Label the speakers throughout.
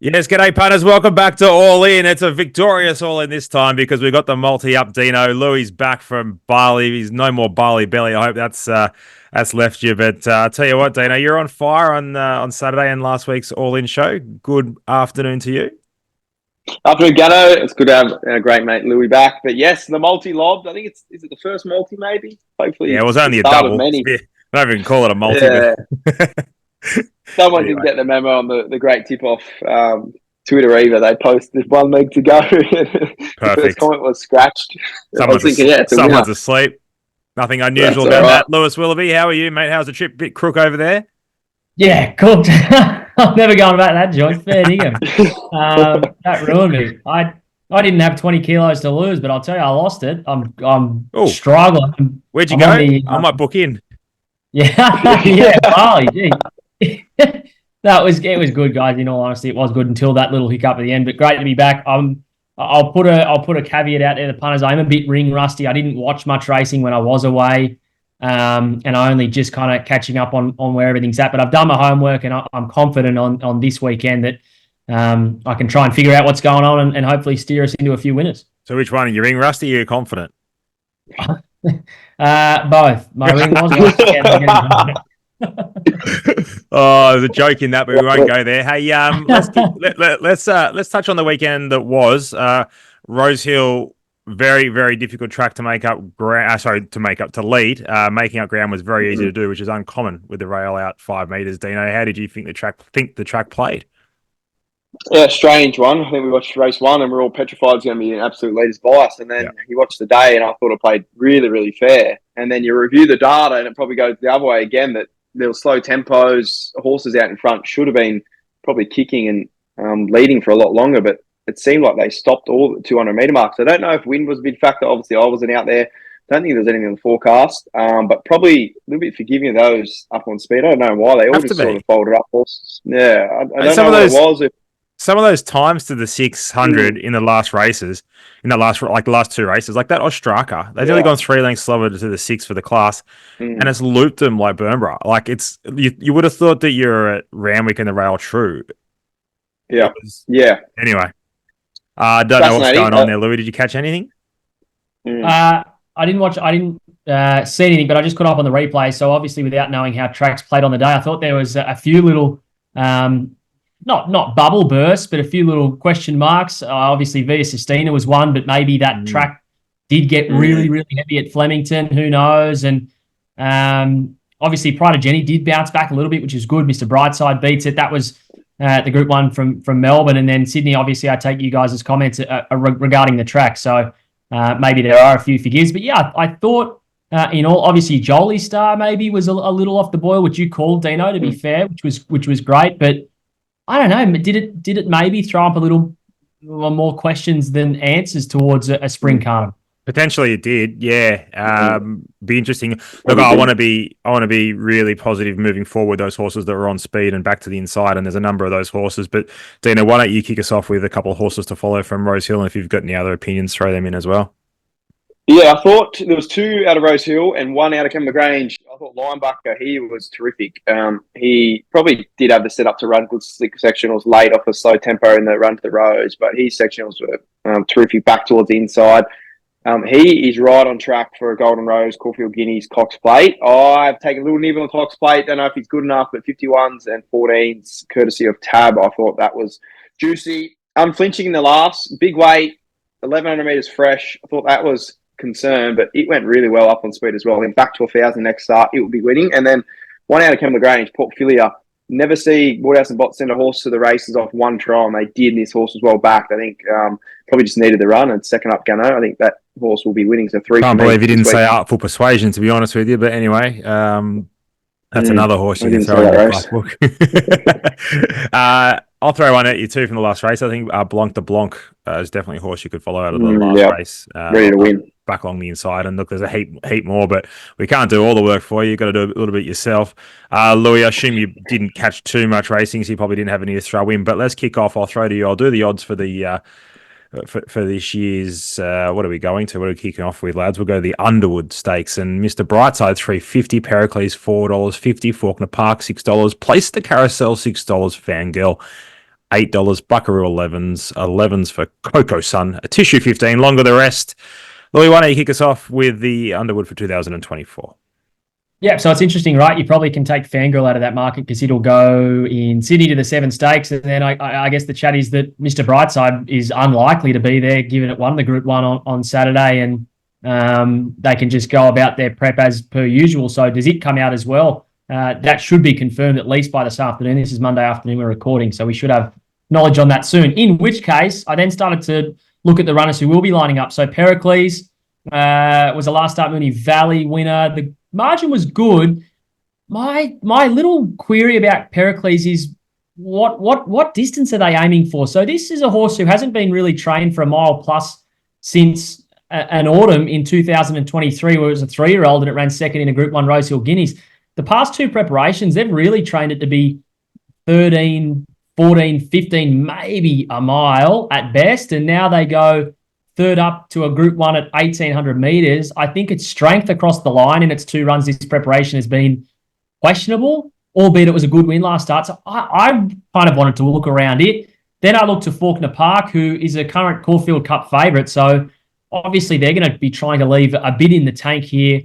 Speaker 1: Yes, g'day punters. Welcome back to All In. It's a victorious All In this time because we got the multi up. Dino Louis back from Bali. He's no more Bali belly. I hope that's left you. But I tell you what, Dino, you're on fire on Saturday and last week's All In show. Good afternoon to you.
Speaker 2: Afternoon, Gannon. It's good to have a great mate Louis back. But yes, the multi lobbed. I think is it the first multi maybe? Hopefully,
Speaker 1: Yeah, it was only a double. Many. I don't even call it a multi.
Speaker 2: Yeah. Someone didn't get the memo on the great tip-off Twitter either. They posted 1 leg to go. The first comment was scratched.
Speaker 1: Someone's asleep. Nothing unusual about that. Lewis Willoughby, how are you, mate? How's the trip? Bit crook over there?
Speaker 3: Yeah, cooked. I'm never going about that, John. Fair dinkum. That ruined me. I didn't have 20 kilos to lose, but I'll tell you, I lost it. I'm struggling.
Speaker 1: Where'd you go? I might book in.
Speaker 3: Yeah, yeah, Bali. Gee. It was good, guys. In all honesty, it was good until that little hiccup at the end. But great to be back. I'll put a caveat out there, the punters. I'm a bit ring rusty. I didn't watch much racing when I was away, and I only just kind of catching up on where everything's at. But I've done my homework, and I'm confident on this weekend that I can try and figure out what's going on and hopefully steer us into a few winners.
Speaker 1: So which one? Are you ring rusty or are you confident?
Speaker 3: Both. My ring was rusty.
Speaker 1: Oh, there's a joke in that, but we won't go there. Hey, let's touch on the weekend that was. Rosehill, very, very difficult track to make up ground. To lead. Making up ground was very easy to do, which is uncommon with the rail out 5 meters. Dino, how did you think the track played?
Speaker 2: Yeah, strange one. I think we watched race 1 and we're all petrified it's going to be an absolute leader's bias. And then you watch the day and I thought it played really, really fair. And then you review the data and it probably goes the other way again, that there were slow tempos. Horses out in front should have been probably kicking and leading for a lot longer, but it seemed like they stopped all the 200 metre marks. I don't know if wind was a big factor. Obviously, I wasn't out there. Don't think there's anything in the forecast, but probably a little bit forgiving of those up on speed. I don't know why. They all just sort of folded up horses. Yeah, I don't know what it was.
Speaker 1: Some of those times to the 600 in the last races, the last 2 races, like that Ostraka, they've only gone 3 lengths slower to the 6 for the class, and it's looped them like Burnborough. Like you would have thought that you're at Randwick and the rail true.
Speaker 2: Yeah,
Speaker 1: Anyway, I don't know what's going on there, Louis. Did you catch anything?
Speaker 3: I didn't watch. I didn't see anything, but I just caught up on the replay. So obviously, without knowing how tracks played on the day, I thought there was a few little. Not bubble bursts, but a few little question marks. Obviously, Via Sistina was one, but maybe that track did get really, really heavy at Flemington. Who knows? And obviously, Pride of Jenny did bounce back a little bit, which is good. Mr. Brightside beats it. That was the Group 1 from Melbourne. And then Sydney, obviously, I take you guys' comments regarding the track. So maybe there are a few forgives. But yeah, I thought, obviously, Jolie Star maybe was a little off the boil, which you called, Dino, to be fair, which was great. But I don't know. Did it maybe throw up a little more questions than answers towards a spring carnival?
Speaker 1: Potentially, it did. Yeah, be interesting. Look, I want to be really positive moving forward. Those horses that were on speed and back to the inside, and there's a number of those horses. But Dina, why don't you kick us off with a couple of horses to follow from Rosehill, and if you've got any other opinions, throw them in as well.
Speaker 2: Yeah, I thought there was 2 out of Rosehill and 1 out of Kemba Grange. I thought Linebucker, he was terrific. He probably did have the setup to run good slick sectionals late off a slow tempo in the run to the Rose, but his sectionals were terrific back towards the inside. He is right on track for a Golden Rose, Caulfield Guineas, Cox Plate. I've taken a little nibble on Cox Plate. Don't know if he's good enough, but 51s and 14s, courtesy of Tab. I thought that was juicy. Unflinching in the last. Big weight, 1,100 metres fresh. I thought that was concern, but it went really well up on speed as well. Then back to 1,000 next start, it will be winning. And then 1 out of Kemba Grange, Port Philia. Never see Woodhouse and Bott send a horse to the races off 1 trial, and they did, and this horse was well backed. I think probably just needed the run, and second up Gannon. I think that horse will be winning. So 3.
Speaker 1: Can't believe you didn't say Artful Persuasion, to be honest with you. But anyway, that's another horse you can throw in the book. I'll throw one at you too from the last race. I think Blanc de Blanc is definitely a horse you could follow out of the last race.
Speaker 2: Ready to win.
Speaker 1: Back along the inside. And look, there's a heap more, but we can't do all the work for you. You've got to do a little bit yourself. Louis, I assume you didn't catch too much racing, so you probably didn't have any to throw in. But let's kick off. I'll throw to you. I'll do the odds for the for this year's, what are we going to? What are we kicking off with, lads? We'll go to the Underwood Stakes. And Mr. Brightside, $3.50. Pericles, $4.50. Faulkner Park, $6. Place the Carousel, $6. Fangirl, $8. Buckaroo 11s. 11s for Coco Sun. A Tissue 15. Longer the rest. Louis, why don't you kick us off with the Underwood for 2024?
Speaker 3: Yeah, so it's interesting, right? You probably can take Fangirl out of that market because it'll go in Sydney to the 7 Stakes. And then I guess the chat is that Mr. Brightside is unlikely to be there, given it won the Group 1 on Saturday. And they can just go about their prep as per usual. So does it come out as well? That should be confirmed at least by this afternoon. This is Monday afternoon we're recording, so we should have knowledge on that soon. In which case, I then started to look at the runners who will be lining up. So Pericles was a last start Moonee Valley winner. The margin was good. My little query about Pericles is what distance are they aiming for? So this is a horse who hasn't been really trained for a mile plus since an autumn in 2023, where it was a 3-year-old and it ran second in a Group 1 Rosehill Guineas. The past 2 preparations, they've really trained it to be 13, 14, 15, maybe a mile at best. And now they go third up to a Group 1 at 1,800 metres. I think its strength across the line in its 2 runs this preparation has been questionable, albeit it was a good win last start. So I kind of wanted to look around it. Then I looked to Faulkner Park, who is a current Caulfield Cup favourite. So obviously they're going to be trying to leave a bit in the tank here,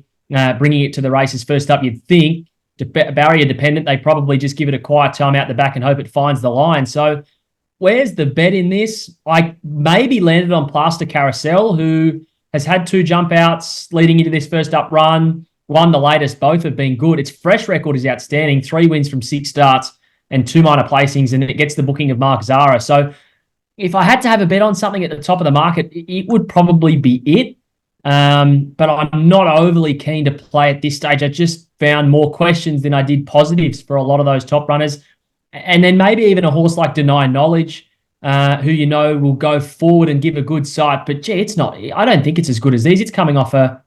Speaker 3: bringing it to the races first up. You'd think, barrier dependent, they probably just give it a quiet time out the back and hope it finds the line. So where's the bet in this? I maybe landed on Plaster Carousel, who has had 2 jump outs leading into this first up run. Won the latest. Both have been good. Its fresh record is outstanding. 3 wins from 6 starts and 2 minor placings, and it gets the booking of Mark Zara. So if I had to have a bet on something at the top of the market, it would probably be it. But I'm not overly keen to play at this stage. I just found more questions than I did positives for a lot of those top runners. And then maybe even a horse like Deny Knowledge, who will go forward and give a good sight. But gee, it's not. I don't think it's as good as these. It's coming off a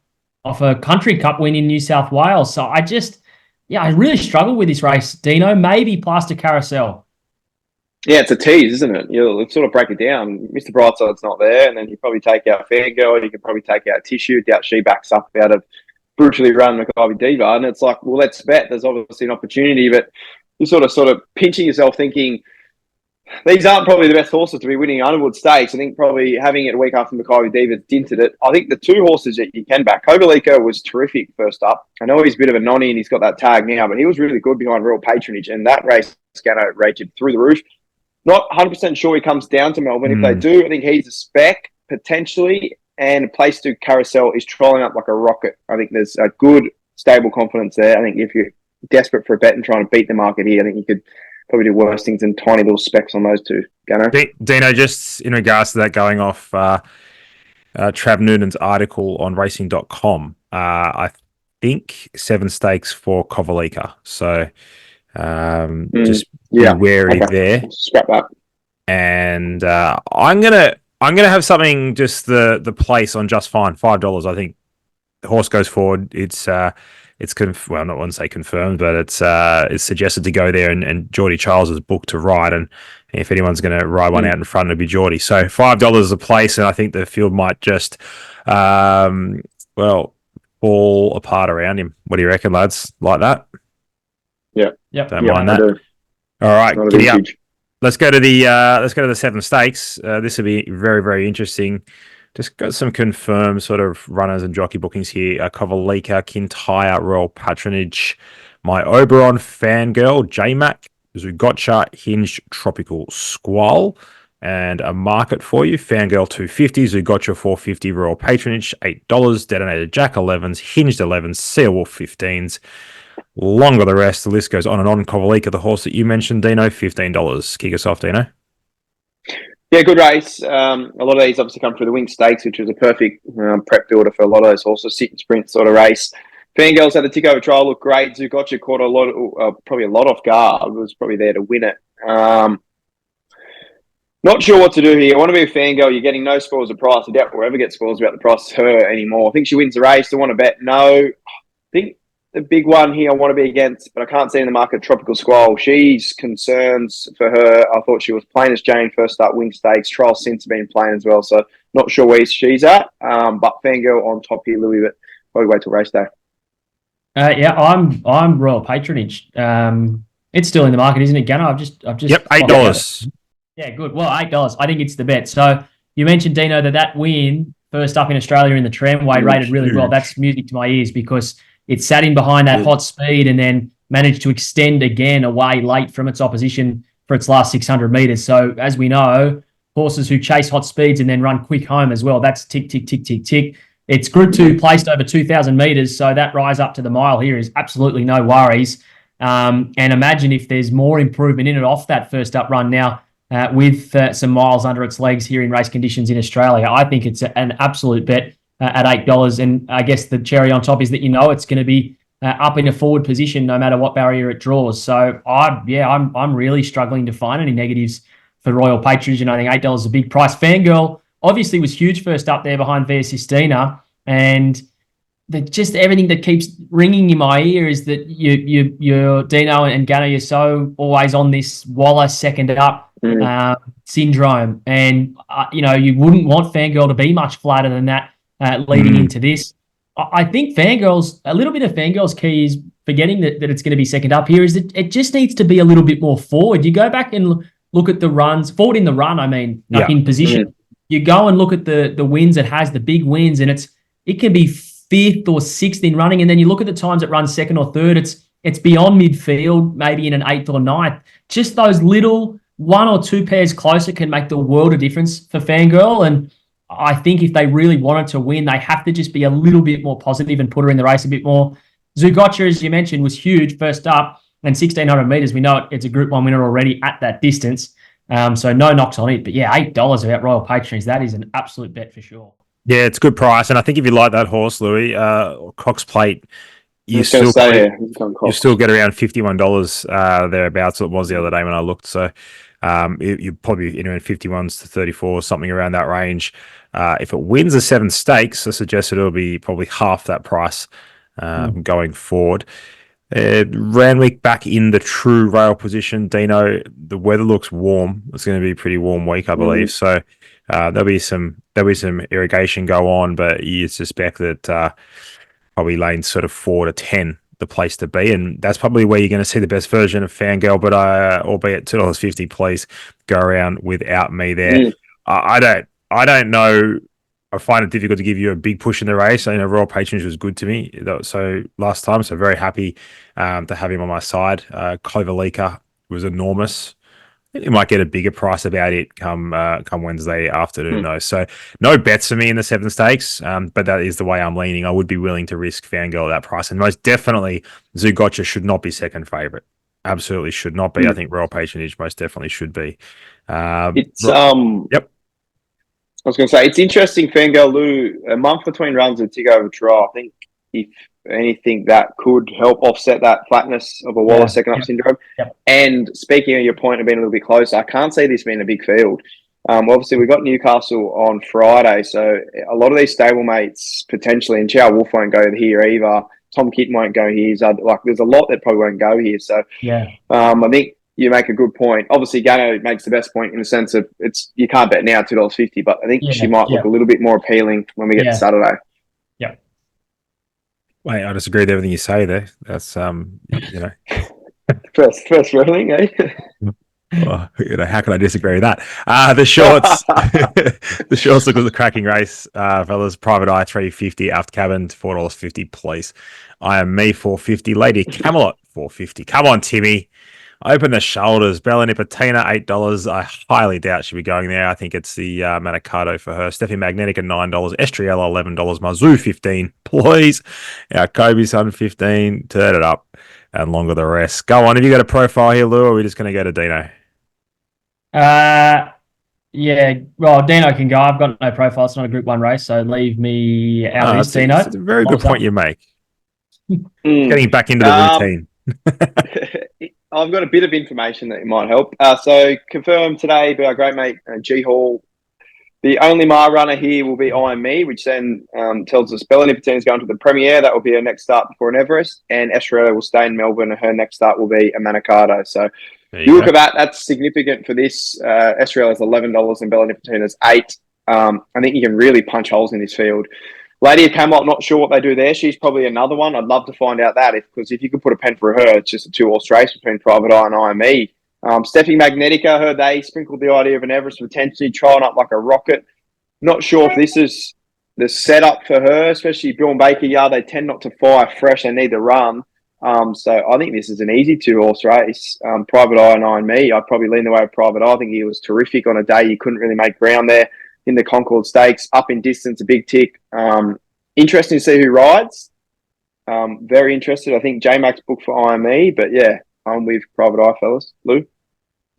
Speaker 3: Country Cup win in New South Wales. So I really struggle with this race, Dino. Maybe Plaster Carousel.
Speaker 2: Yeah, it's a tease, isn't it? You'll sort of break it down. Mr. Brightside's not there, and then you probably take out Fangirl. You can probably take out Tissue. Doubt she backs up out of brutally run Mackay Diva. And it's like, well, let's bet. There's obviously an opportunity, but you're sort of pinching yourself thinking these aren't probably the best horses to be winning Underwood Stakes. I think probably having it a week after Mackay Diva dinted it. I think the 2 horses that you can back, Kovalika was terrific first up. I know he's a bit of a nonny and he's got that tag now, but he was really good behind Royal Patronage, and that race Gannon rated through the roof. Not 100% sure he comes down to Melbourne. If they do, I think he's a spec, potentially, and Place to Carousel is trolling up like a rocket. I think there's a good, stable confidence there. I think if you're desperate for a bet and trying to beat the market here, I think you could probably do worse things than tiny little specs on those 2. Gano?
Speaker 1: Dino, just in regards to that, going off Trav Noonan's article on racing.com, I think 7 stakes for Kovalika. So just be wary there.
Speaker 2: Scrap that.
Speaker 1: And I'm gonna have something, just the place on Just Fine, $5. I think the horse goes forward. It's I don't want to say confirmed, but it's suggested to go there, and Geordie Charles is booked to ride, and if anyone's going to ride one out in front, it'll be Geordie. So $5 a place, and I think the field might just fall apart around him. What do you reckon, lads? Like that?
Speaker 2: Yeah.
Speaker 1: Don't mind that. All right, giddy up. Let's go to the 7 stakes. This will be very, very interesting. Just got some confirmed sort of runners and jockey bookings here. Kovalika, Kintyre, Royal Patronage, My Oberon, Fangirl, J-Mac, Zugotcha, Hinge, Tropical Squall, and a market for you. Fangirl 250, Zugotcha 450, Royal Patronage $8, Detonated Jack 11s, Hinged 11s, Seal Wolf 15s. Longer the rest. The list goes on and on. Kovalika, the horse that you mentioned, Dino, $15. Kick us off, Dino.
Speaker 2: Yeah, good race. A lot of these obviously come through the Wing Stakes, which was a perfect prep builder for a lot of those horses. Sit and sprint sort of race. Fangirls had the tick over trial, looked great. Zugotcha caught probably a lot off guard. It was probably there to win it. Not sure what to do here. I want to be a Fangirl. You're getting no spoils of price. I doubt we'll ever get spoils about the price of her anymore. I think she wins the race. Do I want to bet? No. I think the big one here I want to be against, but I can't see in the market, Tropical Squall. She's concerns for her. I thought she was plain as Jane first start Wing Stakes. Trials since have been plain as well, so not sure where she's at. But Fangirl on top here, Louis, but probably wait till race day.
Speaker 3: I'm Royal Patronage. It's still in the market, isn't it, Gannon? I've just
Speaker 1: $8.
Speaker 3: Yeah, good. Well, $8. I think it's the bet. So you mentioned, Dino, that win first up in Australia in the tramway rated really well. That's music to my ears because it sat in behind that hot speed and then managed to extend again away late from its opposition for its last 600 metres. So as we know, horses who chase hot speeds and then run quick home as well, that's tick, tick, tick, tick, tick. It's Group 2 placed over 2,000 metres, so that rise up to the mile here is absolutely no worries. And imagine if there's more improvement in it off that first up run now with some miles under its legs here in race conditions in Australia. I think it's an absolute bet at $8. And I guess the cherry on top is that it's going to be up in a forward position no matter what barrier it draws. So I'm really struggling to find any negatives for Royal Patronage, and I think $8 is a big price. Fangirl obviously was huge first up there behind Via Sistina, and just everything that keeps ringing in my ear is that you're Dino and Gannon, you're so always on this Waller second up syndrome, and you wouldn't want Fangirl to be much flatter than that leading into this. I think a little bit of Fangirl's key is forgetting that it's going to be second up here, is that it just needs to be a little bit more forward. You go back and look at the runs, forward in the run, in position. You go and look at the wins it has, the big wins, and it can be fifth or sixth in running, and then you look at the times it runs second or third, it's beyond midfield, maybe in an eighth or ninth. Just those little one or two pairs closer can make the world of difference for Fangirl, and I think if they really wanted to win, they have to just be a little bit more positive and put her in the race a bit more. Zugotcha, as you mentioned, was huge first up, and 1,600 metres, we know it's a Group 1 winner already at that distance, so no knocks on it. But yeah, $8 about Royal Patronage, that is an absolute bet for sure.
Speaker 1: Yeah, it's a good price, and I think if you like that horse, Louis, Cox Plate, you still get around $51 thereabouts. It was the other day when I looked, so you probably around 51s to 34, something around that range. If it wins the 7 stakes, I suggest it'll be probably half that price going forward. Randwick back in the true rail position. Dino, the weather looks warm. It's going to be a pretty warm week, I believe. So there'll be some irrigation go on, but you suspect that probably lanes sort of 4 to 10 the place to be, and that's probably where you're going to see the best version of Fangirl. But albeit $2.50, please go around without me there. I don't know. I find it difficult to give you a big push in the race. Royal Patronage was good to me so last time, so very happy to have him on my side. Cloverleaker was enormous. I think we might get a bigger price about it come Wednesday afternoon, though. So no bets for me in the 7 stakes, but that is the way I'm leaning. I would be willing to risk Fangirl at that price, and most definitely Zugotcha should not be second favourite. Absolutely should not be. I think Royal Patronage most definitely should be. Yep.
Speaker 2: I was going to say, it's interesting, Fangirl, Lou, a month between runs and tick over draw. I think if anything, that could help offset that flatness of a Wallace second up syndrome.
Speaker 3: Yep.
Speaker 2: And speaking of your point of being a little bit closer, I can't see this being a big field. Obviously, we've got Newcastle on Friday, so a lot of these stablemates potentially, and Chow Wolf won't go here either. Tom Kitten won't go here. So, there's a lot that probably won't go here. So, I think you make a good point. Obviously, Gannon makes the best point in the sense of you can't bet now $2.50, but I think she might look a little bit more appealing when we get to Saturday.
Speaker 3: Yeah.
Speaker 1: Wait, I disagree with everything you say there. That's
Speaker 2: first ruling, eh?
Speaker 1: Well, how can I disagree with that? The shorts, the shorts look like a cracking race, fellas. Private Eye $3.50, Aft Cabin $4.50, please. I Am Me $4.50, Lady Camelot $4.50. Come on, Timmy. Open the shoulders. Bella Nipotina, $8. I highly doubt she'll be going there. I think it's the Manicato for her. Steffi Magnetica, $9. Estriella, $11. Mazoo, $15. Please. Our Kobe's son, $15. Turn it up. And longer the rest. Go on. Have you got a profile here, Lou, or are we just going to go to Dino?
Speaker 3: Yeah. Well, Dino can go. I've got no profile. It's not a Group 1 race, so leave me out of this, Dino.
Speaker 1: It's a very good point you make. Getting back into the routine.
Speaker 2: I've got a bit of information that might help. So confirmed today by our great mate G Hall. The only mile runner here will be I Am Me, which then tells us Bella Nipotina is going to the Premiere. That will be her next start before an Everest. And Estrella will stay in Melbourne, and her next start will be a Manicato. So you look at that, that's significant for this. Estrella is $11 and Bella Nipotina is $8. I think you can really punch holes in this field. Lady of Camelot, not sure what they do there. She's probably another one. I'd love to find out that, because if you could put a pen for her, it's just a 2-horse race between Private Eye and I Am Me. Steffi Magnetica, I heard they sprinkled the idea of an Everest potentially trialling up like a rocket. Not sure if this is the setup for her, especially Bill and Baker Yard. They tend not to fire fresh. They need to run. So I think this is an easy 2-horse race. Private Eye and Iron Me, I'd probably lean the way of Private Eye. I think he was terrific on a day you couldn't really make ground there in the Concord Stakes. Up in distance, a big tick. Interesting to see who rides. Very interested. I think J-Max booked for Iron Me, but yeah, I'm with Private Eye, fellas. Lou?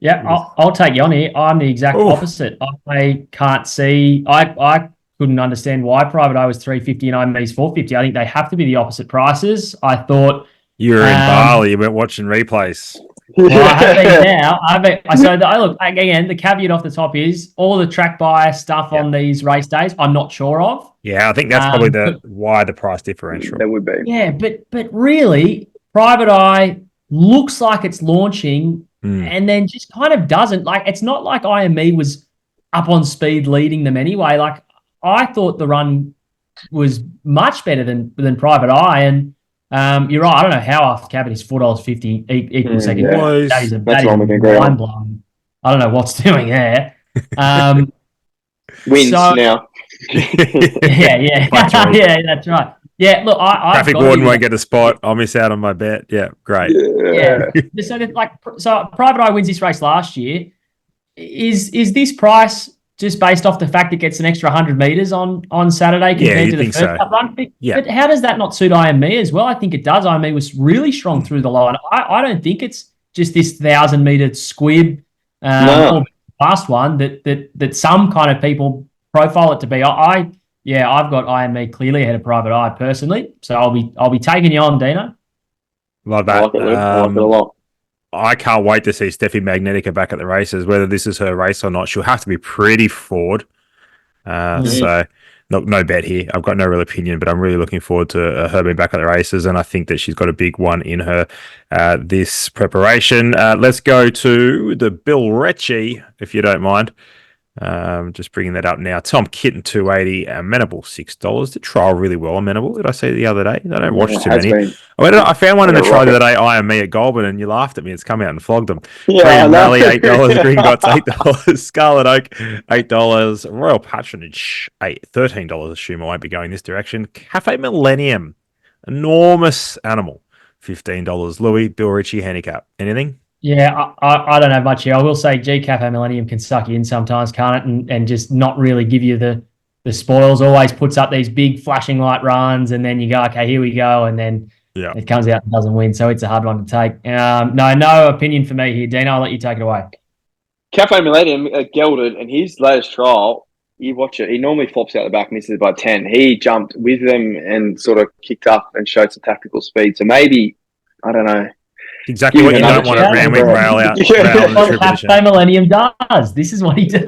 Speaker 3: Yeah, I'll take you on here. I'm the exact opposite. I can't see. I couldn't understand why Private Eye was $350 and Iron Me's $450. I think they have to be the opposite prices. I thought
Speaker 1: you were in Bali. You went watching replays.
Speaker 3: Well, I have been now. So look again. The caveat off the top is all the track buyer stuff on these race days. I'm not sure of.
Speaker 1: Yeah, I think that's probably why the price differential.
Speaker 2: That would be.
Speaker 3: Yeah, but really, Private Eye looks like it's launching. And then just kind of doesn't. Like, it's not like IME was up on speed leading them anyway. Like, I thought the run was much better than Private Eye. And you're right. I don't know how off cabin is $4.50 equal second.
Speaker 1: Yeah.
Speaker 3: That is mind blowing. I don't know what's doing there.
Speaker 2: Wins now.
Speaker 3: yeah, yeah, that's right. Yeah, look,
Speaker 1: Traffic warden won't get a spot. I'll miss out on my bet. Yeah, great.
Speaker 3: Yeah. So Private Eye wins this race last year. Is this price just based off the fact it gets an extra 100 metres on Saturday compared to the first cup run? But how does that not suit IME as well? I think it does. IME was really strong through the line. I don't think it's just this 1,000-metre squib or last one that some kind of people profile it to be. I've got IME clearly ahead of Private Eye personally, so I'll be taking you on, Dino.
Speaker 1: Love that.
Speaker 2: I like it a lot.
Speaker 1: I can't wait to see Steffi Magnetica back at the races. Whether this is her race or not, she'll have to be pretty forward. So, no bet here. I've got no real opinion, but I'm really looking forward to her being back at the races, and I think that she's got a big one in her this preparation. Let's go to the Bill Ritchie, if you don't mind. Just bringing that up now. Tom Kitten 280, Amenable $6. Did trial really well. Amenable, did I say the other day? I don't watch too many. I found one in the trial the other day. IME at Goulburn, and you laughed at me. It's come out and flogged them.
Speaker 2: Yeah,
Speaker 1: Rally $8. Green Gots $8. Scarlet Oak $8. Royal Patronage $13. Assume I won't be going this direction. Cafe Millennium, enormous animal $15. Louis, Bill Ritchie handicap. Anything?
Speaker 3: Yeah, I don't have much here. I will say G Cafe Millennium can suck you in sometimes, can't it? And just not really give you the spoils. Always puts up these big flashing light runs, and then you go, okay, here we go, and then it comes out and doesn't win. So it's a hard one to take. No opinion for me here, Dino. I'll let you take it away.
Speaker 2: Cafe Millennium gelded, and his latest trial, you watch it, he normally flops out the back, misses by 10. He jumped with them and sort of kicked up and showed some tactical speed. So maybe, I don't know.
Speaker 1: Exactly what you don't want at Randwick rail out.
Speaker 3: Cafe Millennium does. This is what he does.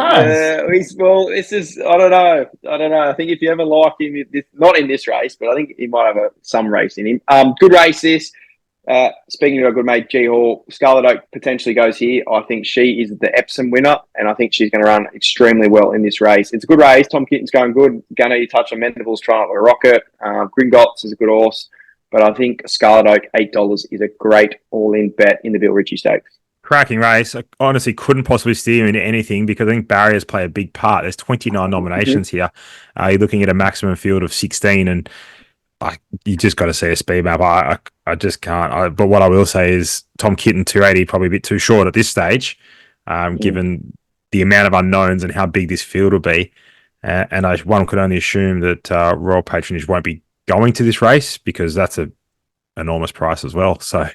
Speaker 2: This is, I don't know. I think if you ever like him, not in this race, but I think he might have some race in him. Good race this. Speaking to our good mate G Hall, Scarlet Oak potentially goes here. I think she is the Epsom winner, and I think she's going to run extremely well in this race. It's a good race. Tom Kitten's going good. Gunner, you touched on Mendable's trying to rocket. Gringotts is a good horse. But I think Scarlet Oak, $8 is a great all-in bet in the Bill Ritchie Stakes.
Speaker 1: Cracking race. I honestly couldn't possibly steer into anything because I think barriers play a big part. There's 29 nominations here. You're looking at a maximum field of 16, and you just got to see a speed map. I just can't. But what I will say is Tom Kitten 280 probably a bit too short at this stage, given the amount of unknowns and how big this field will be. And one could only assume that Royal Patronage won't be going to this race because that's an enormous price as well. So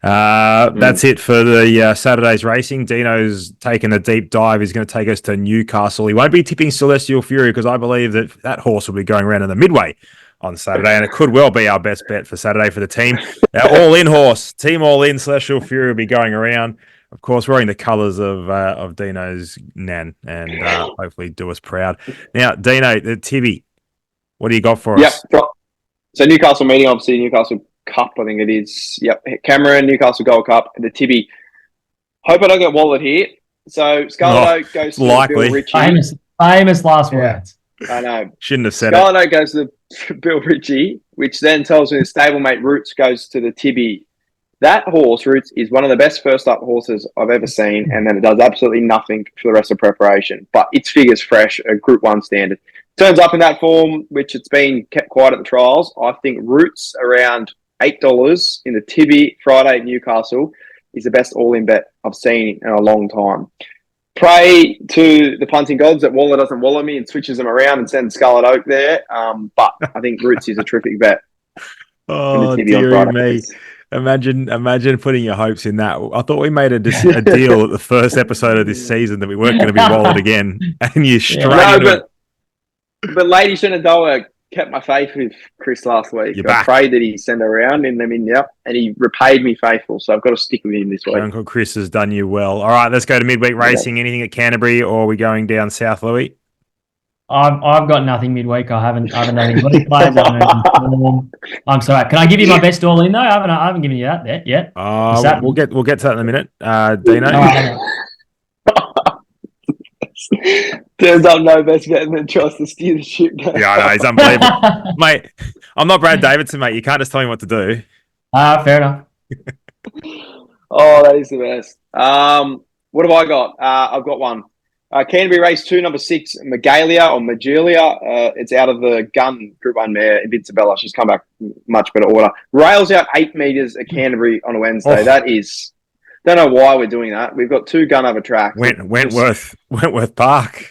Speaker 1: that's it for the Saturday's racing. Dino's taken a deep dive. He's going to take us to Newcastle. He won't be tipping Celestial Fury because I believe that horse will be going around in the midway on Saturday, and it could well be our best bet for Saturday for the team. Our all-in horse, team all-in, Celestial Fury will be going around. Of course, wearing the colours of Dino's Nan, and hopefully do us proud. Now, Dino, the Tibby, what do you got for us?
Speaker 2: Yep. So Newcastle meeting, obviously Newcastle Cup, I think it is. Yep, Cameron, Newcastle Gold Cup, and the Tibby. Hope I don't get Wallet here. So Scarlet Oak goes to Bill Ritchie.
Speaker 3: Famous last words.
Speaker 2: I know.
Speaker 1: Shouldn't have said
Speaker 2: Scarlet Oak goes to Bill Ritchie, which then tells me the stablemate Roots goes to the Tibby. That horse, Roots, is one of the best first up horses I've ever seen, and then it does absolutely nothing for the rest of preparation. But its figure's fresh, a Group 1 standard. Turns up in that form, which it's been kept quiet at the trials. I think Roots around $8 in the Tibby Friday at Newcastle is the best all-in bet I've seen in a long time. Pray to the punting gods that Waller doesn't wallow me and switches them around and sends Scarlet Oak there. But I think Roots is a terrific bet.
Speaker 1: Oh, dearie me. Imagine putting your hopes in that. I thought we made a deal at the first episode of this season that we weren't going to be wallet again, and you straight into
Speaker 2: but Lady Shenandoah kept my faith with Chris last week. I prayed that he send her around and he repaid me faithful. So I've got to stick with him this week.
Speaker 1: Uncle Chris has done you well. All right, let's go to midweek racing. Yeah. Anything at Canterbury, or are we going down south, Louis?
Speaker 3: I've got nothing midweek. I haven't done anything. I'm sorry. Can I give you my best all in though? I haven't given you that yet.
Speaker 1: We'll get to that in a minute. Dino.
Speaker 2: Turns up no best bet and then tries to steer the ship.
Speaker 1: Yeah, I know, he's unbelievable. Mate, I'm not Brad Davidson, mate. You can't just tell me what to do.
Speaker 3: Fair enough.
Speaker 2: Oh, that is the best. What have I got? I've got one. Canterbury race 2, number 6, Magalia or Magelia. It's out of the gun Group 1 mare, Invincibella. She's come back much better order. Rails out 8 metres at Canterbury on a Wednesday. That is... Don't know why we're doing that. We've got 2 gun over tracks.
Speaker 1: Wentworth Park.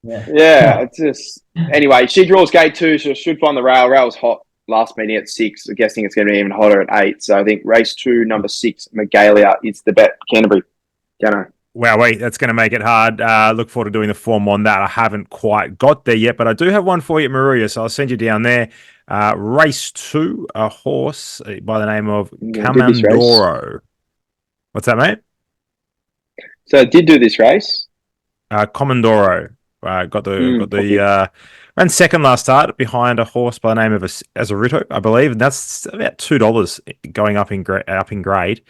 Speaker 2: Yeah, it's just... Anyway, she draws gate 2, so she should find the rail. Rail's hot last meeting at 6. I'm guessing it's going to be even hotter at 8. So I think race 2, number 6, Magalia is the bet. Canterbury. Don't know.
Speaker 1: Wow, that's going to make it hard. Look forward to doing the form on that. I haven't quite got there yet, but I do have one for you at Maruya, so I'll send you down there. Race 2, a horse by the name of Camandoro. What's that, mate?
Speaker 2: So I did do this race.
Speaker 1: Comandoro ran second last start behind a horse by the name of Azarito, I believe, and that's about $2 going up in grade.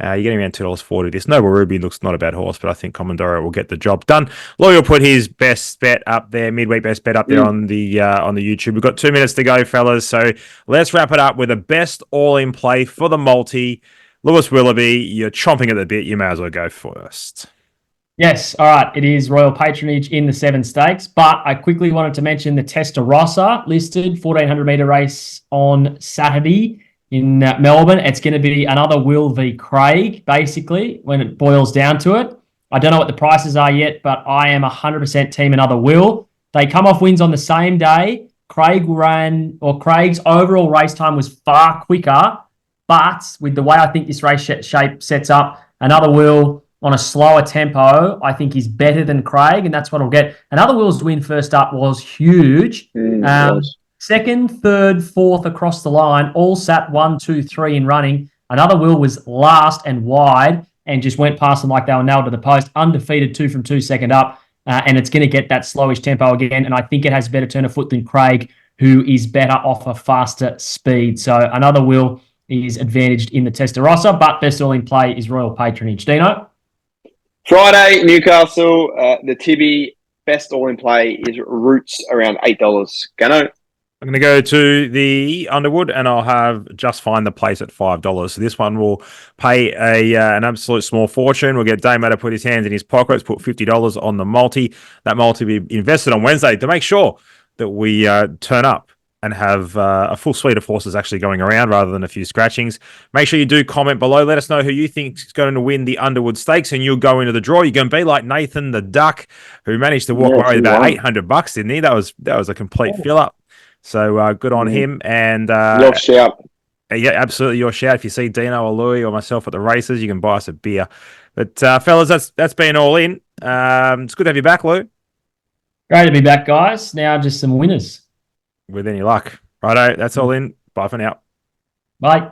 Speaker 1: You're getting around $2.40. This Noble Ruby looks not a bad horse, but I think Comandoro will get the job done. Lloyd will put his best bet up there, midweek best bet up there on the YouTube. We've got 2 minutes to go, fellas, so let's wrap it up with a best all-in play for the multi. Lewis Willoughby, you're chomping at the bit. You may as well go first.
Speaker 3: Yes, all right. It is Royal Patronage in the 7 stakes, but I quickly wanted to mention the Testarossa listed 1,400-metre race on Saturday in Melbourne. It's going to be another Will v. Craig, basically, when it boils down to it. I don't know what the prices are yet, but I am 100% team another Will. They come off wins on the same day. Craig's overall race time was far quicker, but with the way I think this race shape sets up, another Will on a slower tempo, I think is better than Craig, and that's what I'll get. Another Will's win first up was huge. Second, third, fourth across the line, all sat 1, 2, 3 in running. Another Will was last and wide and just went past them like they were nailed to the post. Undefeated 2 from 2 second up, and it's going to get that slowish tempo again, and I think it has a better turn of foot than Craig, who is better off a faster speed. So another Will is advantaged in the Testarossa, but best all in play is Royal Patronage. Dino?
Speaker 2: Friday, Newcastle, the Tibby, best all in play is Roots around $8. Gannon?
Speaker 1: I'm going to go to the Underwood, and I'll have Just Find the Place at $5. So this one will pay an absolute small fortune. We'll get Damo to put his hands in his pockets, put $50 on the multi. That multi will be invested on Wednesday to make sure that we turn up and have a full suite of horses actually going around rather than a few scratchings. Make sure you do comment below. Let us know who you think is going to win the Underwood Stakes, and you'll go into the draw. You're going to be like Nathan the Duck, who managed to walk away with about $800, didn't he? That was a complete fill-up. So good on him. And
Speaker 2: your shout.
Speaker 1: Yeah, absolutely your shout. If you see Dino or Louis or myself at the races, you can buy us a beer. But fellas, that's been all in. It's good to have you back, Lou.
Speaker 3: Great to be back, guys. Now just some winners.
Speaker 1: With any luck. Righto, that's all in. Bye for now.
Speaker 3: Bye.